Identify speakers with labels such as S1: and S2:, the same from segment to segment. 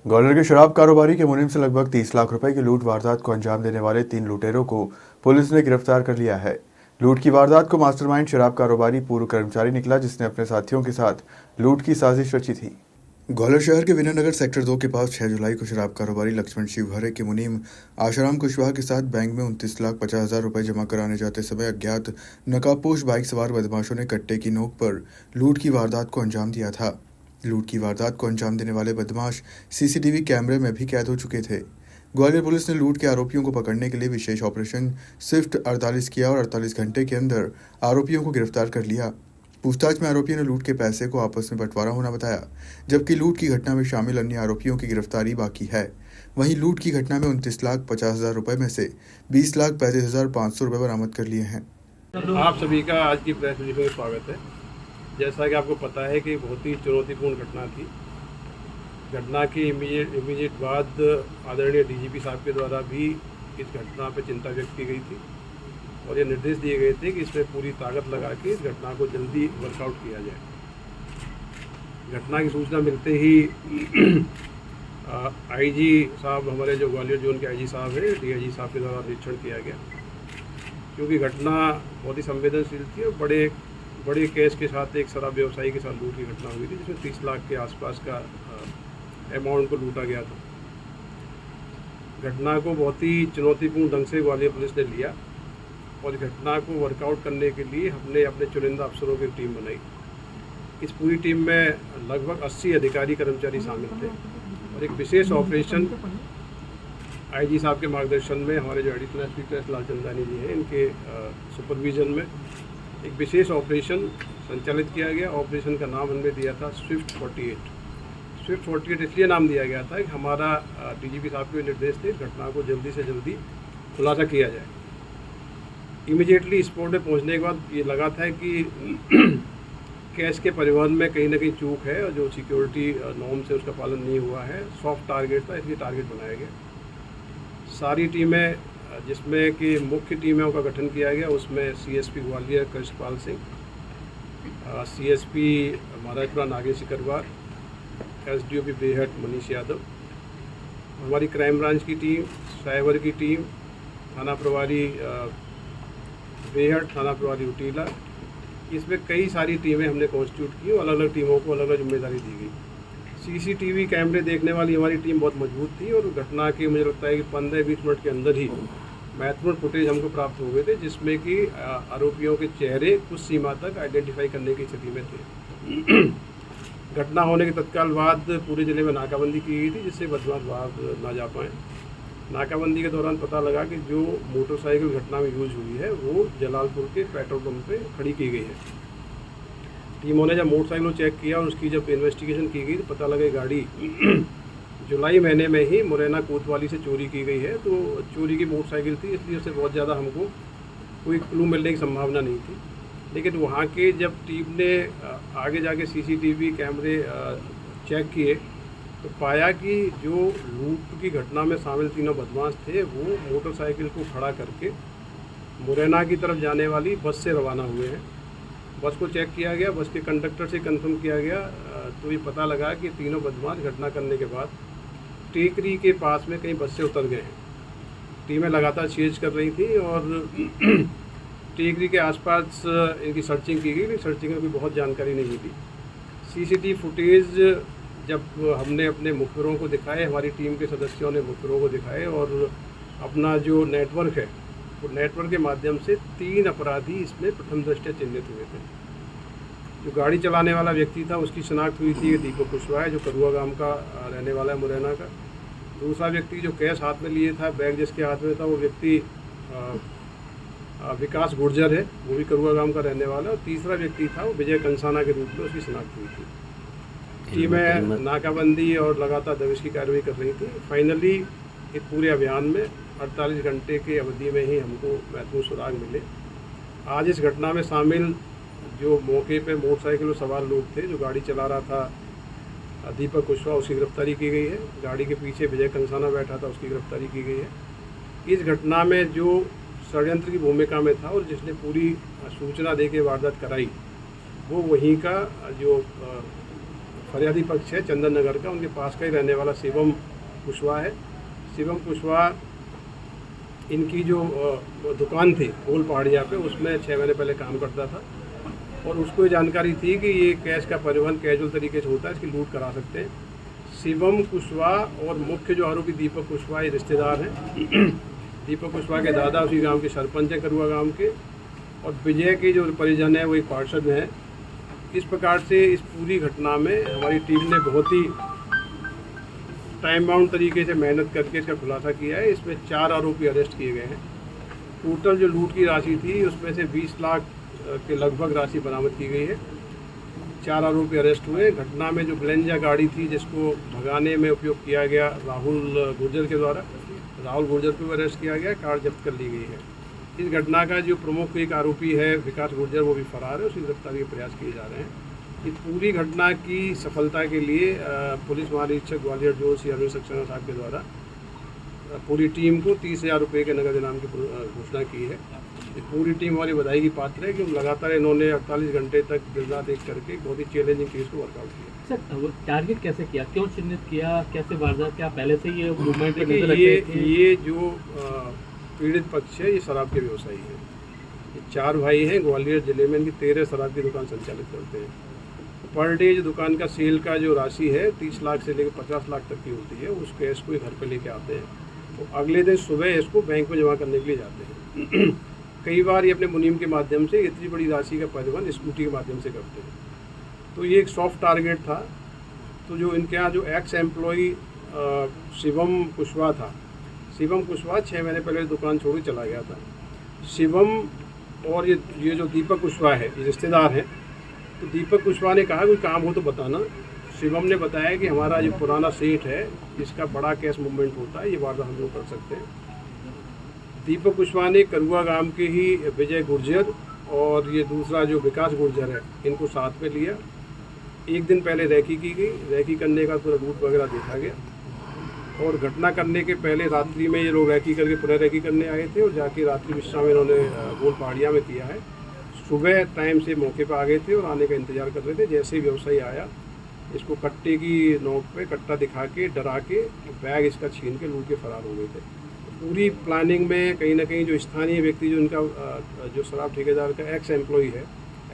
S1: ग्वालियर के शराब कारोबारी के मुनीम से लगभग 30 लाख रुपए की लूट वारदात को अंजाम देने वाले 3 लुटेरों को पुलिस ने गिरफ्तार कर लिया है। लूट की वारदात को मास्टरमाइंड शराब कारोबारी पूर्व कर्मचारी निकला, जिसने अपने साथियों के साथ लूट की साजिश रची थी। ग्वालियर शहर के विनयनगर सेक्टर 2 के पास 6 जुलाई को शराब कारोबारी लक्ष्मण शिवहरे के मुनीम आशाराम कुशवाहा के साथ बैंक में 29,50,000 रुपए जमा कराने जाते समय अज्ञात नकाबपोश बाइक सवार बदमाशों ने कट्टे की नोक पर लूट की वारदात को अंजाम दिया था। लूट की वारदात को अंजाम देने वाले बदमाश सीसीटीवी कैमरे में भी कैद हो चुके थे। ग्वालियर पुलिस ने लूट के आरोपियों को पकड़ने के लिए विशेष ऑपरेशन स्विफ्ट 48 किया और 48 घंटे के अंदर आरोपियों को गिरफ्तार कर लिया। पूछताछ में आरोपियों ने लूट के पैसे को आपस में बंटवारा होना बताया, जबकि लूट की घटना में शामिल अन्य आरोपियों की गिरफ्तारी बाकी है। वहीं लूट की घटना में 29,50,000 रुपए में से 20,35,500 रुपए बरामद कर लिए हैं।
S2: आप सभी का आज की प्रेस ब्रीफिंग में स्वागत है। जैसा कि आपको पता है कि बहुत ही चुनौतीपूर्ण घटना थी। घटना के इमीडिएट बाद आदरणीय डीजीपी साहब के द्वारा भी इस घटना पर चिंता व्यक्त की गई थी और ये निर्देश दिए गए थे कि इसमें पूरी ताकत लगा के इस घटना को जल्दी वर्कआउट किया जाए। घटना की सूचना मिलते ही आईजी साहब, हमारे जो ग्वालियर जोन के आईजी साहब हैं, डीआईजी साहब के द्वारा निरीक्षण किया गया, क्योंकि घटना बहुत ही संवेदनशील थी और बड़े केस के साथ एक शराब व्यवसायी के साथ लूट की घटना हुई थी, जिसमें 30 लाख के आसपास का अमाउंट को लूटा गया था। घटना को बहुत ही चुनौतीपूर्ण ढंग से ग्वालियर पुलिस ने लिया और घटना को वर्कआउट करने के लिए हमने अपने चुनिंदा अफसरों की टीम बनाई। इस पूरी टीम में लगभग 80 अधिकारी कर्मचारी शामिल थे और एक विशेष ऑपरेशन आईजी साहब के मार्गदर्शन में, हमारे जो एडिशनल एसपी लालचंदानी जी हैं, इनके सुपरविजन में एक विशेष ऑपरेशन संचालित किया गया। ऑपरेशन का नाम हमने दिया था स्विफ्ट 48। स्विफ्ट 48 इसलिए नाम दिया गया था कि हमारा डीजीपी साहब के निर्देश थे घटना को जल्दी से जल्दी खुलासा किया जाए। इमीडिएटली स्पॉट पे पहुंचने के बाद ये लगा था कि कैश के परिवहन में कहीं ना कहीं चूक है और जो सिक्योरिटी नॉर्म से उसका पालन नहीं हुआ है। सॉफ्ट टारगेट था, इसलिए टारगेट बनाया गया। सारी टीमें, जिसमें कि मुख्य टीमों का गठन किया गया, उसमें CSP Gwalior Krishnapal Singh, CSP Maharajpura Nagesh Sikarwar, SDOP Behat Manish Yadav, हमारी क्राइम ब्रांच की टीम, साइबर की टीम, थाना प्रभारी बेहट, थाना प्रभारी उटीला, इसमें कई सारी टीमें हमने कॉन्स्टिट्यूट की और अलग अलग टीमों को अलग अलग जिम्मेदारी दी गई। सीसीटीवी कैमरे देखने वाली हमारी टीम बहुत मजबूत थी और घटना के मुझे लगता है कि 15-20 मिनट के अंदर ही महत्वपूर्ण फुटेज हमको प्राप्त हो गए थे, जिसमें कि आरोपियों के चेहरे कुछ सीमा तक आइडेंटिफाई करने की स्थिति में थे। घटना होने के तत्काल बाद पूरे ज़िले में नाकाबंदी की गई थी, जिससे बदमाश बाहर ना जा पाएँ। नाकाबंदी के दौरान पता लगा कि जो मोटरसाइकिल घटना में यूज हुई है वो जलालपुर के पेट्रोल पंप पे खड़ी की गई है। टीमों ने जब मोटरसाइकिल को चेक किया और उसकी जब इन्वेस्टिगेशन की गई तो पता लगा गाड़ी जुलाई महीने में ही मुरैना कोतवाली से चोरी की गई है। तो चोरी की मोटरसाइकिल थी, इसलिए उससे बहुत ज़्यादा हमको कोई क्लू मिलने की संभावना नहीं थी। लेकिन वहाँ के जब टीम ने आगे जाके सीसीटीवी कैमरे चेक किए तो पाया कि जो लूट की घटना में शामिल तीनों बदमाश थे वो मोटरसाइकिल को खड़ा करके मुरैना की तरफ जाने वाली बस से रवाना हुए हैं। बस को चेक किया गया, बस के कंडक्टर से कंफर्म किया गया तो ये पता लगा कि तीनों बदमाश घटना करने के बाद टेकरी के पास में कहीं बस से उतर गए हैं। टीमें लगातार चेज कर रही थी और टेकरी के आसपास इनकी सर्चिंग की गई, लेकिन सर्चिंग में भी बहुत जानकारी नहीं मिली। सीसीटीवी फुटेज जब हमने अपने मुखबिरों को दिखाए, हमारी टीम के सदस्यों ने मुखबिरों को दिखाए और अपना जो नेटवर्क है वो नेटवर्क के माध्यम से 3 अपराधी इसमें प्रथम दृष्टया चिन्हित हुए थे। जो गाड़ी चलाने वाला व्यक्ति था उसकी शिनाख्त हुई थी दीपक कुशवाहा, जो करुआ गांव का रहने वाला है, मुरैना का। दूसरा व्यक्ति जो कैश हाथ में लिए था, बैग जिसके हाथ में था, वो व्यक्ति विकास गुर्जर है, वो भी करुआ गांव का रहने वाला। और तीसरा व्यक्ति था वो विजय कंसाना के रूप में उसकी शिनाख्त हुई थी। टीमें नाकाबंदी और लगातार दबिश की कार्रवाई कर रही थी। फाइनली इस पूरे अभियान में 48 घंटे की अवधि में ही हमको महत्वपूर्ण सुराग मिले। आज इस घटना में शामिल जो मौके पे मोटरसाइकिल सवार लोग थे, जो गाड़ी चला रहा था दीपक कुशवाहा, उसकी गिरफ्तारी की गई है। गाड़ी के पीछे विजय कंसाना बैठा था, उसकी गिरफ्तारी की गई है। इस घटना में जो षड्यंत्र की भूमिका में था और जिसने पूरी सूचना दे के वारदात कराई, वो वहीं का जो फरियादी पक्ष है चंदन नगर का, उनके पास का ही रहने वाला शिवम कुशवाहा है। शिवम कुशवाहा इनकी जो दुकान थी गोल पहाड़िया पे, उसमें 6 महीने पहले काम करता था और उसको ये जानकारी थी कि ये कैश का परिवहन कैजुअल तरीके से होता है, इसकी लूट करा सकते हैं। शिवम कुशवाहा और मुख्य जो आरोपी दीपक कुशवाहा ये रिश्तेदार हैं। दीपक कुशवाहा के दादा उसी गांव के सरपंच हैं, करुआ गांव के, और विजय के जो परिजन है वो एक पार्षद हैं। इस प्रकार से इस पूरी घटना में हमारी टीम ने बहुत ही टाइम बाउंड तरीके से मेहनत करके इसका खुलासा किया है। इसमें 4 आरोपी अरेस्ट किए गए हैं। टोटल जो लूट की राशि थी उसमें से 20 लाख के लगभग राशि बरामद की गई है। 4 आरोपी अरेस्ट हुए। घटना में जो ग्लेंजा गाड़ी थी जिसको भगाने में उपयोग किया गया राहुल गुर्जर के द्वारा, राहुल गुर्जर को भी अरेस्ट किया गया, कार जब्त कर ली गई है। इस घटना का जो प्रमुख एक आरोपी है विकास गुर्जर, वो भी फरार है, उसकी गिरफ्तारी के प्रयास किए जा रहे हैं। इस पूरी घटना की सफलता के लिए पुलिस महानिरीक्षक ग्वालियर जोशी अरविंद सक्सेना साहब के द्वारा पूरी टीम को 30,000 रुपये के नगद इनाम की घोषणा की है। ये पूरी टीम हमारी बधाई की पात्र है कि लगातार इन्होंने 48 घंटे तक दिन रात एक करके बहुत ही चैलेंजिंग केस को वर्कआउट किया।
S3: सर टारगेट कैसे किया, क्यों चिन्हित किया, कैसे वारदात, क्या पहले से ये मूवमेंट पे नजर
S2: देखिए
S3: रखे थे?
S2: ये जो पीड़ित पक्ष है ये शराब के व्यवसायी हैं। ये 4 भाई हैं, ग्वालियर जिले में इनकी 13 शराब की दुकान संचालित करते हैं। पर डे जो दुकान का सेल का जो राशि है 30 लाख से लेकर 50 लाख तक की होती है, उस कैश को घर पे लेके आते हैं तो अगले दिन सुबह इसको बैंक में जमा करने के लिए जाते हैं। कई बार ये अपने मुनीम के माध्यम से इतनी बड़ी राशि का परिवहन स्कूटी के माध्यम से करते हैं। तो ये एक सॉफ्ट टारगेट था। तो जो इनके यहाँ जो एक्स एम्प्लॉई शिवम कुशवाहा था, शिवम कुशवाहा 6 महीने पहले दुकान छोड़ के चला गया था। शिवम और ये जो दीपक कुशवाहा है ये रिश्तेदार हैं। तो दीपक कुशवाहा ने कहा कोई काम हो तो बताना। शिवम ने बताया कि हमारा जो पुराना सेठ है इसका बड़ा कैश मूवमेंट होता है, ये वारदात हम लोग कर सकते हैं। दीपक कुशवाहा ने करुआ गांव के ही विजय गुर्जर और ये दूसरा जो विकास गुर्जर है इनको साथ में लिया। एक दिन पहले रैकी की गई, रैकी करने का पूरा रूट वगैरह देखा गया और घटना करने के पहले रात्रि में ये लोग रैकी करके पुनः रैकी करने आए थे और जाके रात्रि विश्राम इन्होंने गोल पहाड़िया में किया है। सुबह टाइम से मौके पर आ गए थे और आने का इंतजार कर रहे थे। जैसे ही व्यवसायी आया इसको कट्टे की नोक पे कट्टा दिखा के डरा के बैग इसका छीन के लूट के फरार हो गए थे। पूरी प्लानिंग में कहीं ना कहीं जो स्थानीय व्यक्ति जो इनका जो शराब ठेकेदार का एक्स एम्प्लॉई है,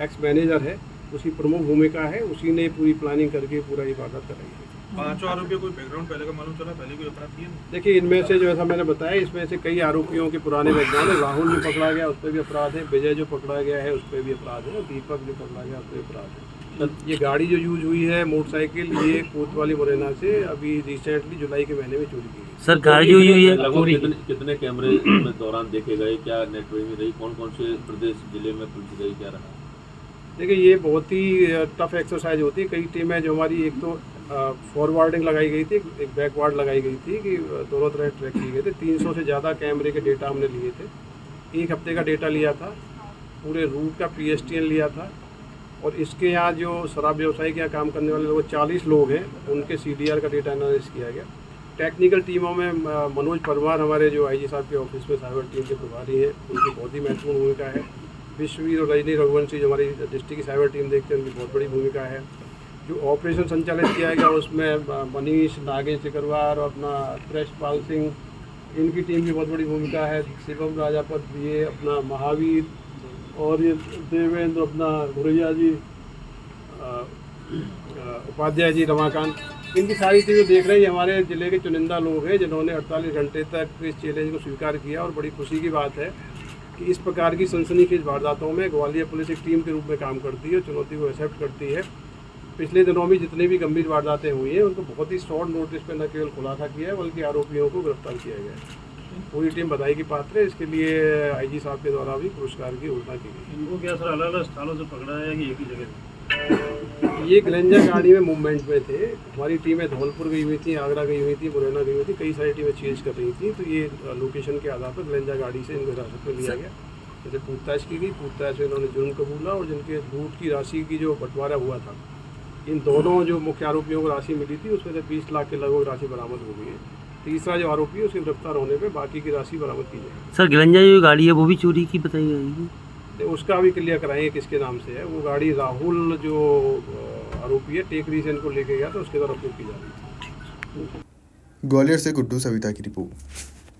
S2: एक्स मैनेजर है, उसकी प्रमुख भूमिका है। उसी ने पूरी प्लानिंग करके पूरा ये वारदात कराई है।
S4: 5 आरोपियों कोई बैकग्राउंड पहले का मालूम चला, पहले कोई अपराध किया?
S2: देखिए इनमें से जो ऐसा मैंने बताया इसमें से कई आरोपियों के पुराने बैकग्राउंड है। राहुल जो पकड़ा गया उस पर भी अपराध है, विजय जो पकड़ा गया है उस पर भी अपराध है, दीपक जो पकड़ा गया उस पर भी अपराध है। ये गाड़ी जो यूज हुई है मोटरसाइकिल, ये कोतवाली मुरैना से अभी रिसेंटली जुलाई के महीने में चोरी की गई।
S5: सर गाड़ी जो हुई है
S6: लगभग कितने कैमरे में दौरान देखे गए, क्या नेटवर्किंग रही, कौन कौन से प्रदेश जिले में पुलिस गई, क्या रहा?
S2: देखिए ये बहुत ही टफ एक्सरसाइज होती है। कई टीमें जो हमारी एक तो फॉरवर्डिंग लगाई गई थी, एक बैकवर्ड लगाई गई थी कि दोनों तरह ट्रैक किए गए थे। 300 से ज़्यादा कैमरे के डेटा हमने लिए थे। 1 हफ्ते का डेटा लिया था, पूरे रूट का PSTN लिया था और इसके यहाँ जो शराब व्यवसायी के यहाँ काम करने वाले लोग 40 लोग हैं, उनके CDR का डेटा एनालिसिस किया गया। टेक्निकल टीमों में मनोज परमार हमारे जो IG साहब के ऑफिस में साइबर टीम के प्रभारी हैं, उनकी बहुत ही महत्वपूर्ण भूमिका है। विश्ववीर और रजनी रघुवंशी जो हमारी डिस्ट्रिक्ट की साइबर टीम देखते हैं, उनकी बहुत बड़ी भूमिका है। जो ऑपरेशन संचालित किया गया उसमें मनीष नागेश सिकरवार और अपना प्रेशपाल सिंह, इनकी टीम की बहुत बड़ी भूमिका है। शिवम राजापत, ये अपना महावीर और ये देवेंद्र, अपना घुरैया जी, उपाध्याय जी, रमाकांत, इनकी सारी चीज़ें देख रहे हैं। हमारे ज़िले के चुनिंदा लोग हैं जिन्होंने 48 घंटे तक इस चैलेंज को स्वीकार किया और बड़ी खुशी की बात है कि इस प्रकार की सनसनीखेज वारदातों में ग्वालियर पुलिस एक टीम के रूप में काम करती है, चुनौती को एक्सेप्ट करती है। पिछले दिनों में जितनी भी गंभीर वारदातें हुई हैं उनको बहुत ही शॉर्ट नोटिस पर न केवल खुलासा किया है बल्कि आरोपियों को गिरफ्तार किया गया है। पूरी टीम बधाई की पात्र है। इसके लिए IG साहब के द्वारा भी पुरस्कार की घोषणा की गई।
S4: इनको क्या सर अलग अलग स्थानों से पकड़ा है कि एक ही जगह?
S2: ये ग्लेंजा गाड़ी में मूवमेंट में थे। हमारी टीमें धौलपुर गई हुई थी, आगरा गई हुई थी, मुरैना गई हुई थी, कई सारी टीमें चेंज कर रही थी। तो ये लोकेशन के आधार पर ग्लेंजा गाड़ी से इनको हिरासत में लिया गया। जैसे पूछताछ की गई, पूछताछ में इन्होंने जुर्म कबूला और जिनके लूट की राशि की जो बंटवारा हुआ था, इन दोनों जो मुख्य आरोपियों को राशि मिली थी उसमें से 20 लाख के लगभग राशि बरामद हो गई है। तीसरा जो आरोपी है उसके गिरफ्तार होने पे बाकी की राशि बरामद की जाएगी।
S5: सर गिलंजा जो गाड़ी है वो भी चोरी की बताई जाएगी?
S2: उसका भी क्लियर कराएंगे किसके नाम से है। वो गाड़ी राहुल जो आरोपी है टेकरी से इनको लेके गया तो उसके द्वारा प्रूव की जा रही है।
S1: ग्वालियर से गुड्डू सविता की रिपोर्ट।